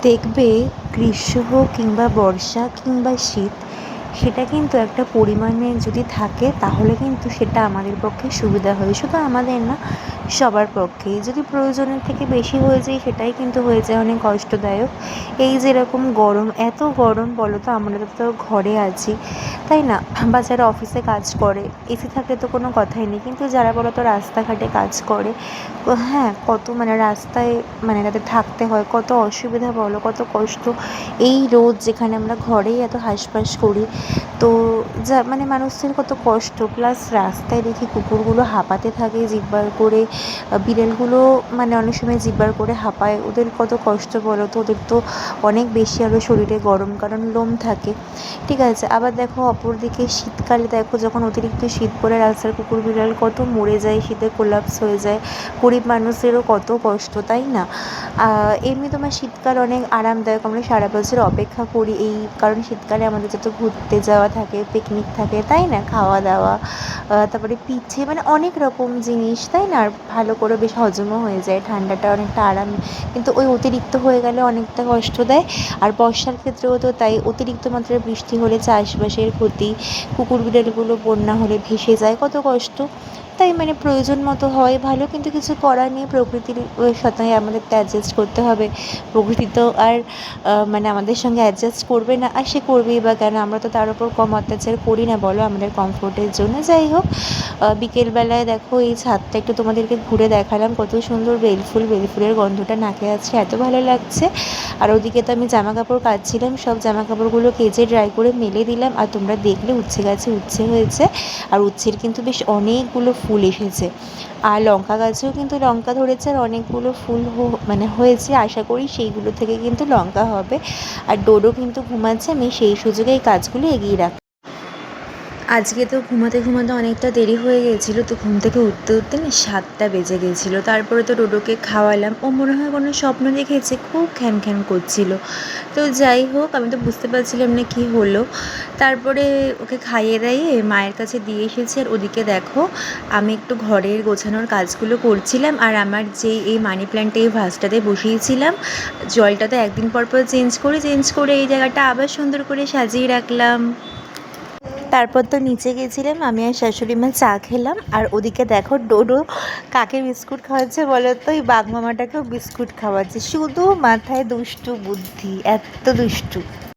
দেখবে গ্রীষ্ম হোক কিংবা বর্ষা কিংবা শীত, সেটা কিন্তু একটা পরিমাণে যদি থাকে তাহলে কিন্তু সেটা আমাদের পক্ষে সুবিধা হয়। শুধু আমাদের না, সবার পক্ষেই। যদি প্রয়োজনের থেকে বেশি হয়ে যায় সেটাই কিন্তু হয়ে যায় অনেক কষ্টদায়ক। এই যেরকম গরম, এত গরম বলো তো, আমরা তো ঘরে আছি, তাই না? বা যারা অফিসে কাজ করে, এসি থাকলে তো কোনো কথাই নেই, কিন্তু যারা বলো তো রাস্তাঘাটে কাজ করে, হ্যাঁ, কত মানে রাস্তায় মানে তাদের থাকতে হয়, কত অসুবিধা বলো, কত কষ্ট। এই রোদ যেখানে আমরা ঘরেই এত হাঁসফাঁস করি, তো যা মানে মানুষদের কত কষ্ট। প্লাস রাস্তায় দেখি কুকুরগুলো হাঁপাতে থাকে জিভ বার করে, বিড়ালগুলো মানে অনেক সময় জিভ বার করে হাঁপায়, ওদের কত কষ্ট বলো তো। ওদের তো অনেক বেশি আরও শরীরে গরম, কারণ লোম থাকে। ঠিক আছে, আবার দেখো অপরদিকে শীতকালে দেখো যখন অতিরিক্ত শীত পড়ে রাস্তার কুকুর বিড়াল কত মরে যায়, শীতে কোলাপস হয়ে যায়, গরিব মানুষেরও কত কষ্ট, তাই না? এমনি তোমার শীতকাল অনেক আরামদায়ক, আমরা সারা বছর অপেক্ষা করি এই কারণ শীতকালে আমাদের যত ঘুরতে যাওয়া থাকে, পিকনিক থাকে, তাই না, খাওয়া দাওয়া, তারপরে পিঠে, মানে অনেক রকম জিনিস, তাই না? আর ভালো করে বেশ হজমও হয়ে যায়, ঠান্ডাটা অনেকটা আরাম। কিন্তু ওই অতিরিক্ত হয়ে গেলে অনেকটা কষ্ট দেয়। আর বর্ষার ক্ষেত্রেও তো তাই, অতিরিক্ত মাত্রায় বৃষ্টি হলে চাষবাসের ক্ষতি, কুকুর বিড়ালগুলো বন্যা হলে ভেসে যায়, কত কষ্ট। তাই মানে প্রয়োজন মতো হয় ভালো, কিন্তু কিছু করার নেই, প্রকৃতির সাথে আমাদের তো অ্যাডজাস্ট করতে হবে। প্রকৃতি তো আর মানে আমাদের সঙ্গে অ্যাডজাস্ট করবে না, আর সে করবেই বা কেন? আমরা তো তার উপর কম অত্যাচার করি না বলো, আমাদের কমফোর্টের জন্য। যাই হোক, বিকেলবেলায় দেখো এই ছাদটা একটু তোমাদেরকে ঘুরে দেখালাম, কত সুন্দর বেলফুল, বেলফুলের গন্ধটা নাকে আছে, এত ভালো লাগছে। আর ওদিকে তো আমি জামা কাপড় কাচছিলাম, সব জামা কাপড়গুলো কেচে ড্রাই করে মেলে দিলাম। আর তোমরা দেখলে উচ্ছে গাছে উচ্ছে হয়েছে, আর উচ্ছের কিন্তু বেশ অনেকগুলো ফুল এসেছে। আর লঙ্কা গাছেও কিন্তু লঙ্কা ধরেছে, আর অনেকগুলো ফুল মানে হয়েছে, আশা করি সেইগুলো থেকে কিন্তু লঙ্কা হবে। আর ডোডো কিন্তু ঘুমাচ্ছে, আমি সেই সুযোগে এই কাজগুলো এগিয়ে রাখি। আজকে তো ঘুমাতে ঘুমাতে অনেকটা দেরি হয়ে গিয়েছিলো, তো ঘুম থেকে উঠতে উঠতে না 7টা বেজে গিয়েছিলো। তারপরে তো ডোডোকে খাওয়ালাম, ও মনে হয় কোনো স্বপ্ন দেখেছে, খুব খ্যান খ্যান করছিল। তো যাই হোক, আমি তো বুঝতে পারছিলাম না কী হলো। তারপরে ওকে খাইয়ে দাইয়ে মায়ের কাছে দিয়ে এসেছি। আর ওদিকে দেখো, আমি একটু ঘরের গোছানোর কাজগুলো করছিলাম, আর আমার যেই এই মানি প্ল্যান্টটা এই ভাসটাতে বসিয়েছিলাম, জলটা তো একদিন পর পর চেঞ্জ করে এই জায়গাটা আবার সুন্দর করে সাজিয়ে রাখলাম। তারপর তো নিচে গেছিলাম, আমি আর শাশুড়ি মা চা খেলাম। আর ওদিকে দেখো ডোডো কাকে বিস্কুট খাওয়াচ্ছে বলো তো, এই বাঘ মামাটাকেও বিস্কুট খাওয়াচ্ছে, শুধু মাথায় দুষ্টু বুদ্ধি, এত দুষ্টু।